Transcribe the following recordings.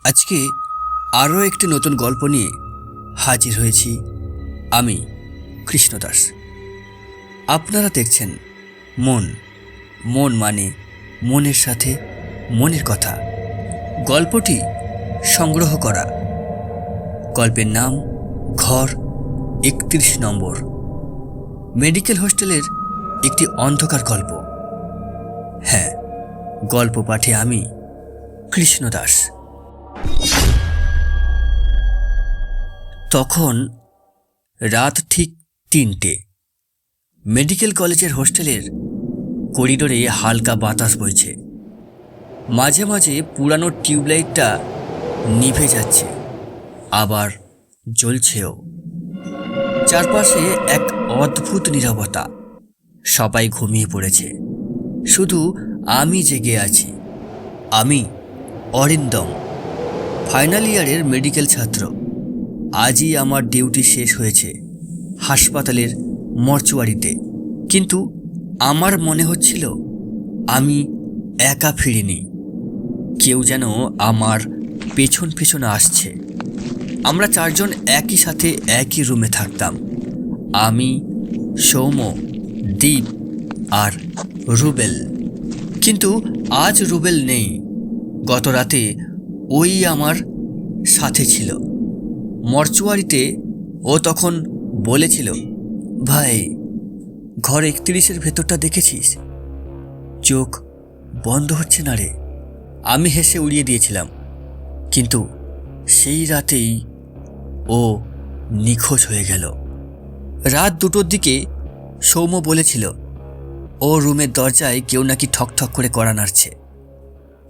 আজকে আরও একটি নতুন গল্প নিয়ে হাজির হয়েছি আমি কৃষ্ণদাস। আপনারা দেখছেন মন মন মানে মনের সাথে মনের কথা। গল্পটি সংগ্রহ করা। গল্পের নাম ঘর ৩১ নম্বর। মেডিকেল হোস্টেলের একটি অন্ধকার গল্প। হ্যাঁ, গল্প পাঠে আমি কৃষ্ণদাস। তখন রাত ঠিক ৩টে। মেডিকেল কলেজের হোস্টেলের করিডোরে হালকা বাতাস বইছে। মাঝে মাঝে পুরানো টিউবলাইটটা নিভে যাচ্ছে, আবার জ্বলছেও। চারপাশে এক অদ্ভুত নীরবতা। সবাই ঘুমিয়ে পড়েছে, শুধু আমি জেগে আছি। আমি অরিন্দম, ফাইনাল ইয়ারের মেডিকেল ছাত্র। আজই আমার ডিউটি শেষ হয়েছে হাসপাতালের মর্চুয়ারিতে। কিন্তু আমার মনে হচ্ছিল আমি একা ফিরিনি, কেউ যেন আমার পেছন পেছন আসছে। আমরা চারজন একই সাথে একই রুমে থাকতাম। আমি, সৌম্য, দীপ আর রুবেল। কিন্তু আজ রুবেল নেই। গত রাতে ওই আমার সাথে ছিল মর্চুয়ারিতে। ও তখন বলেছিল, ভাই, ঘর ৩১-এর ভেতরটা দেখেছিস? চোখ বন্ধ হচ্ছে না রে। আমি হেসে উড়িয়ে দিয়েছিলাম। কিন্তু সেই রাতেই ও নিখোঁজ হয়ে গেল। রাত ২টোর দিকে সৌম্য বলেছিল ও রুমের দরজায় কেউ নাকি ঠকঠক করে কড়া নাড়ছে।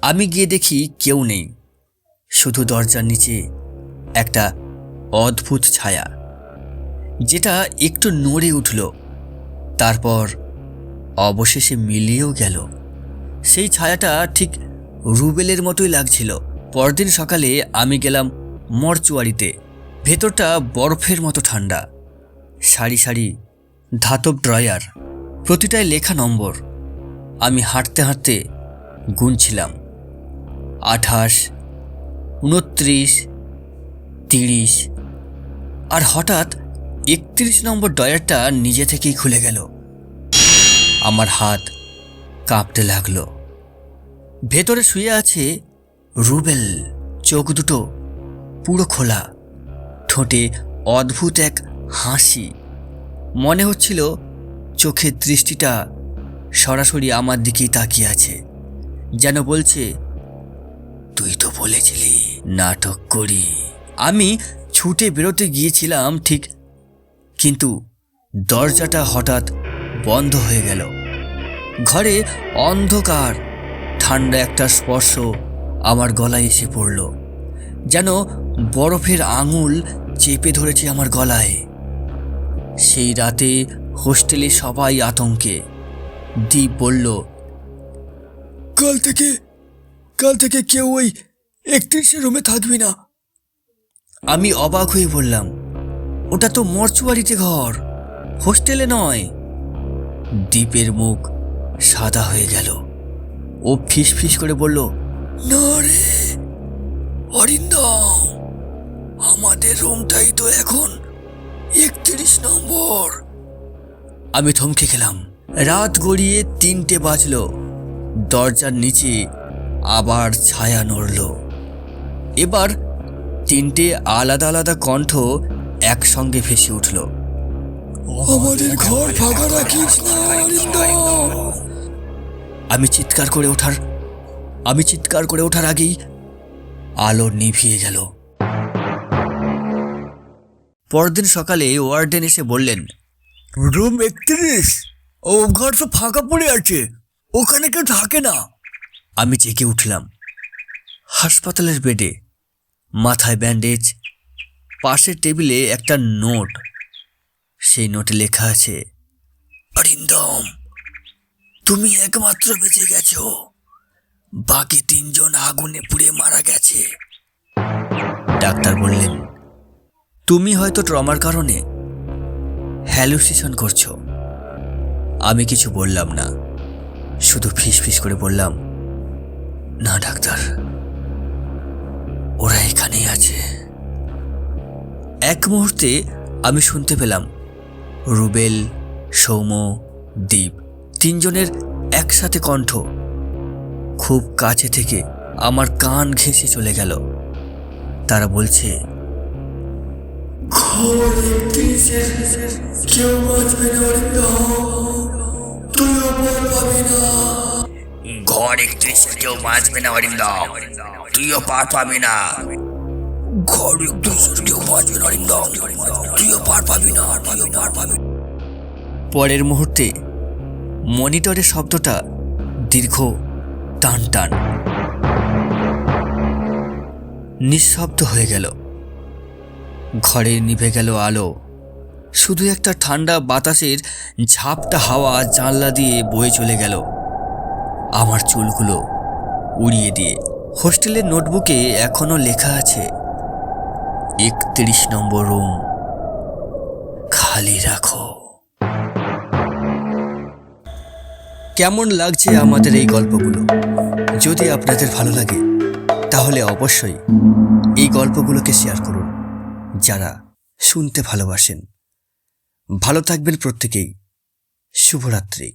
আমি গিয়ে দেখি কেউ নেই, শুধু দরজার নিচে একটা অদ্ভুত ছায়া, যেটা একটু নড়ে উঠল, তারপর অবশেষে মিলিয়েও গেল। সেই ছায়াটা ঠিক রুবেলের মতোই লাগছিল। পরদিন সকালে আমি গেলাম মর্চুয়ারিতে। ভেতরটা বরফের মতো ঠান্ডা। সারি সারি ধাতব ড্রয়ার, প্রতিটায় লেখা নম্বর। আমি হাঁটতে হাঁটতে গুনছিলাম ২৮, ২৯, ৩০। আর হঠাৎ ৩১ নম্বর ড্রয়ারটা নিজে থেকেই খুলে গেল। আমার হাত কাঁপতে লাগলো। ভেতরে শুয়ে আছে রুবেল, চোখ দুটো পুরো খোলা, ঠোঁটে অদ্ভুত এক হাসি। মনে হচ্ছিল চোখের দৃষ্টিটা সরাসরি আমার দিকেই তাকিয়ে আছে, যেন বলছে, তুই তো বলেছিলি নাটক করি। আমি ছুটে বেরোতে গিয়েছিলাম ঠিক, কিন্তু দরজাটা হঠাৎ বন্ধ হয়ে গেল। ঘরে অন্ধকার। ঠান্ডা একটা স্পর্শ আমার গলায় এসে পড়ল, যেন বরফের আঙুল চেপে ধরেছে আমার গলায়। সেই রাতে হোস্টেলে সবাই আতঙ্কে। দীপ বলল, কাল থেকে কেউ ওই ৩১-এর রুমে থাকবি না। আমি অবাক হয়ে বললাম, ওটা তো মর্চুয়ারিতে ঘর, হোস্টেলে নয়। দীপের মুখ সাদা হয়ে গেল। ও ফিস ফিস করে বলল, না রে অরিন্দম, আমাদের রুমটাই তো এখন ৩১ নম্বর। আমি থমকে গেলাম। রাত গড়িয়ে ৩টে বাজল। দরজার নিচে আবার ছায়া নড়ল। এবার ৩টে আলাদা আলাদা কণ্ঠ একসঙ্গে ভেসে উঠল, আমাদের ঘর ফাঁকা রাখিস না অরিন্দম। আমি চিৎকার করে ওঠার আগেই আলো নিভিয়ে গেল। পরদিন সকালে ওয়ার্ডেন এসে বললেন, রুম ৩১, ও ঘর তো ফাঁকা পড়ে আছে, ওখানে কেউ থাকে না। আমি জেগে উঠলাম। হাসপাতালের বেডে, মাথায় ব্যান্ডেজ, পাশের টেবিলে একটা নোট। সেই নোটে লেখা আছে, অরিন্দম, তুমি একমাত্র বেঁচে গেছো, বাকি ৩জন আগুনে পুড়ে মারা গেছে। ডাক্তার বললেন, তুমি হয়তো ট্রমার কারণে হ্যালুসিনেশন করছো। আমি কিছু বললাম না, শুধু ফিস ফিস করে বললাম, না ডাক্তার, ওরা আছে। এক মুহূর্তে আমি শুনতে পেলাম রুবেল, সৌম্য, দীপ তিনজনের একসাথে কণ্ঠ খুব কাছে থেকে আমার কান ঘেঁষে চলে গেল। তারা বলছে, কেউ বাঁচবে না, তুইও পার পাবি না। ঘর 31 কেউ বাঁচবে না অরিন্দম, তুইও পার পাবি না। ঘর 31 কেউ বাঁচবে না অরিন্দম, তুইও পার পাবি না, তুইও পার পাবি। পরের মুহূর্তে মনিটরের শব্দটা দীর্ঘ টান টান নিঃশব্দ হয়ে গেল। ঘরে নিভে গেল আলো, শুধু একটা ঠান্ডা বাতাসের ঝাপটা হাওয়া জানলা দিয়ে বয়ে চলে গেল আমার চুলগুলো উড়িয়ে দিয়ে। হোস্টেলের নোটবুকে এখনো লেখা আছে, 31 নম্বর রুম খালি রাখো। কেমন লাগছে আমাদের এই গল্পগুলো? যদি আপনাদের ভালো লাগে তাহলে অবশ্যই এই গল্পগুলোকে শেয়ার করুন যারা শুনতে ভালোবাসেন। ভালো থাকবেন প্রত্যেকেই। শুভরাত্রি।